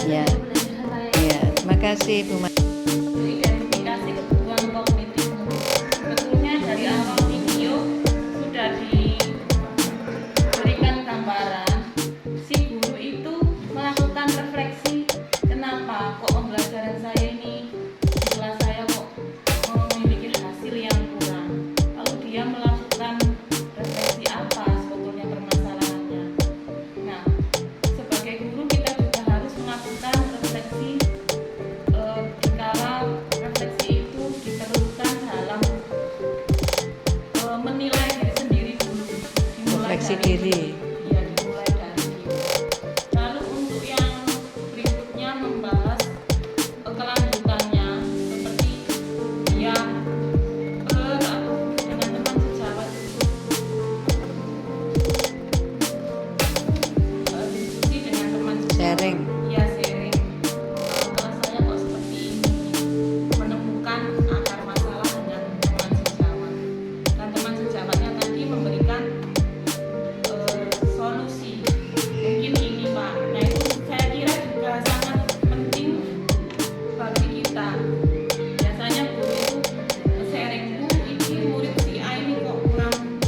Ya, ya, terima kasih Bu. Identifikasi kebutuhan kognitifmu. Sebetulnya dari awal video sudah diberikan gambaran si guru itu melakukan refleksi, kenapa kok pembelajaran saya ini di kelas saya kok memiliki hasil yang kurang. Lalu dia melakukan refleksi apa sebetulnya permasalahannya. Nah, sebagai guru kita juga harus melakukan refleksi dikala refleksi itu diperlukan dalam menilai diri sendiri dulu. Refleksi diri. Ya, dimulai dari diri. Lalu untuk yang berikutnya membahas kelanjutannya seperti dia dengan teman sejawat itu diskusi dengan teman sejawat. Sharing. Ya, sharing. Kelas saya kok seperti ini, menemukan akar masalah dengan teman sejawat, dan teman sejawatnya tadi memberikan solusi. Mungkin ini Pak. Nah, itu saya kira juga sangat penting bagi kita. Biasanya guru itu sharing, Bu, ini murid si A ini kok kurang,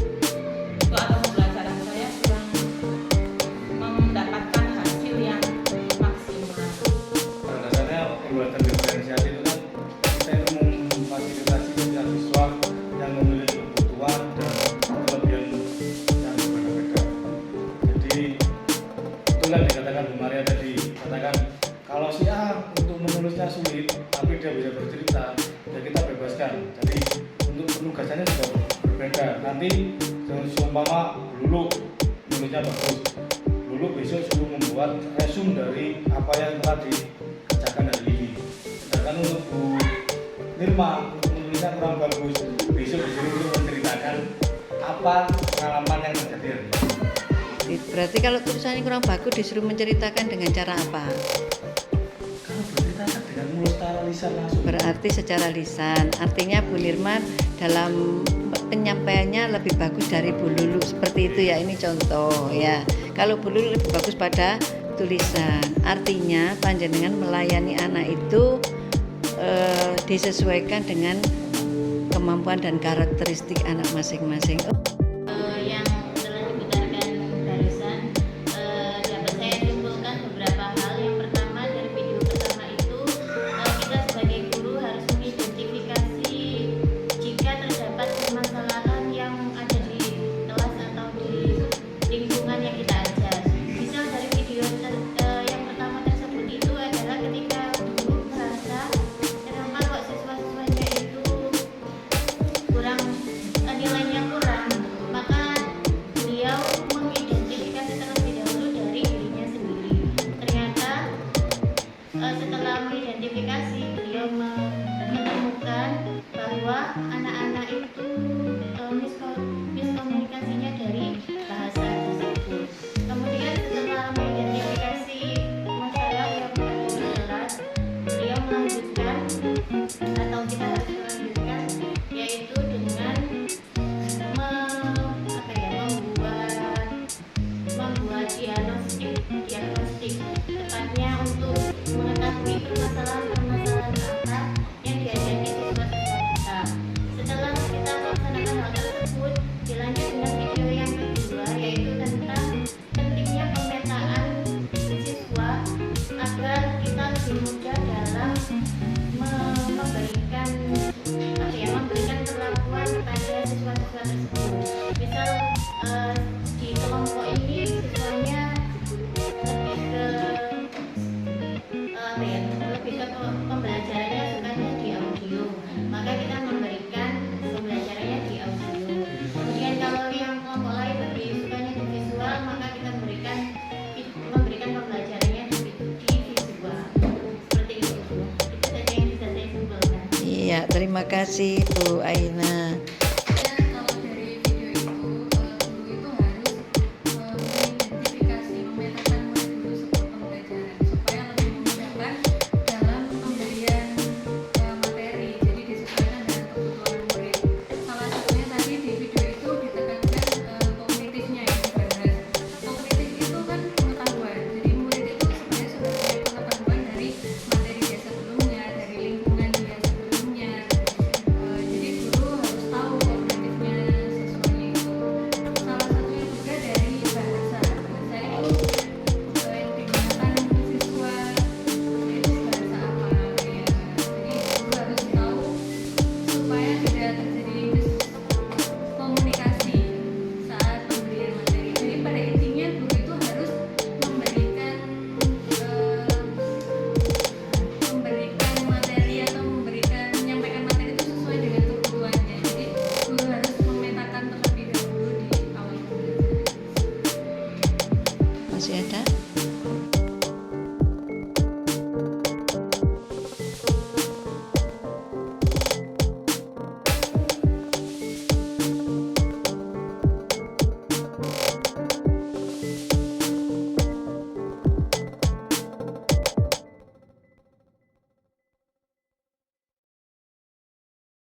atau pembelajaran saya kurang mendapatkan hasil yang maksimal. Pada dasarnya pembuatan diferensiasi itu kan kita itu memfasilitasi siswa yang memiliki kebutuhan dan kelebihan yang berbeda-beda. Jadi itulah dikatakan Bu Maria tadi, katakan kalau si A untuk menulisnya sulit tapi dia bisa bercerita, ya kita bebaskan. Jadi untuk penugasannya juga berbeda. Nanti seumpama Lulu nulisnya bagus, Lulu besok suruh membuat resume dari apa yang telah dikerjakan hari ini. Sedangkan untuk Bu Nirma untuk menulisnya kurang bagus, besok disuruh untuk menceritakan apa pengalaman yang terjadi hari ini. Berarti kalau tulisannya kurang bagus disuruh menceritakan dengan cara apa? Kalau berceritakan dengan mulut secara lisan langsung. Berarti secara lisan. Artinya Bu Nirma dalam penyampaiannya lebih bagus dari Bu Lulu, seperti itu ya. Ini contoh ya. Kalau Bu Lulu lebih bagus pada tulisan. Artinya panjenengan melayani anak itu disesuaikan dengan kemampuan dan karakteristik anak masing-masing. Yang telah diputarkan barusan, dapat saya simpulkan beberapa hal. Yang pertama, dari video pertama itu kita sebagai guru harus mengidentifikasi jika terdapat permasalahan yang ada di kelas atau di lingkungan yang kita ajar. Misal dari video yang pertama tersebut itu adalah ketika guru merasa kenapa kok siswa-siswanya itu kurang, nilainya kurang, maka beliau mengidentifikasi terlebih dahulu dari dirinya sendiri. Ternyata setelah mengidentifikasi, beliau menemukan bahwa anak-anak itu miskomunikasinya dari bahasa tersebut. Kemudian setelah mengidentifikasi masalah yang ada di kelas, beliau melanjutkan, atau kita harus melanjutkan, yaitu dengan membuat diagnostik, tepatnya untuk mengetahui permasalahan-permasalahan apa yang dihadapi siswa-siswa kita. Setelah kita melaksanakan hal tersebut, dilanjut dengan video yang kedua, yaitu tentang pentingnya pemetaan siswa agar kita lebih mudah dalam memberikan perlakuan kepada siswa-siswa tersebut. Misal di kelompok ini siswanya lebih ke pembelajarannya sukanya di audio, maka kita memberikan pembelajarannya di audio. Kemudian kalau yang kelompok lain lebih sukanya di visual, maka kita memberikan pembelajarannya di visual. Seperti itu. Itu saja yang bisa saya simpulkan. Iya, terima kasih Bu Aina.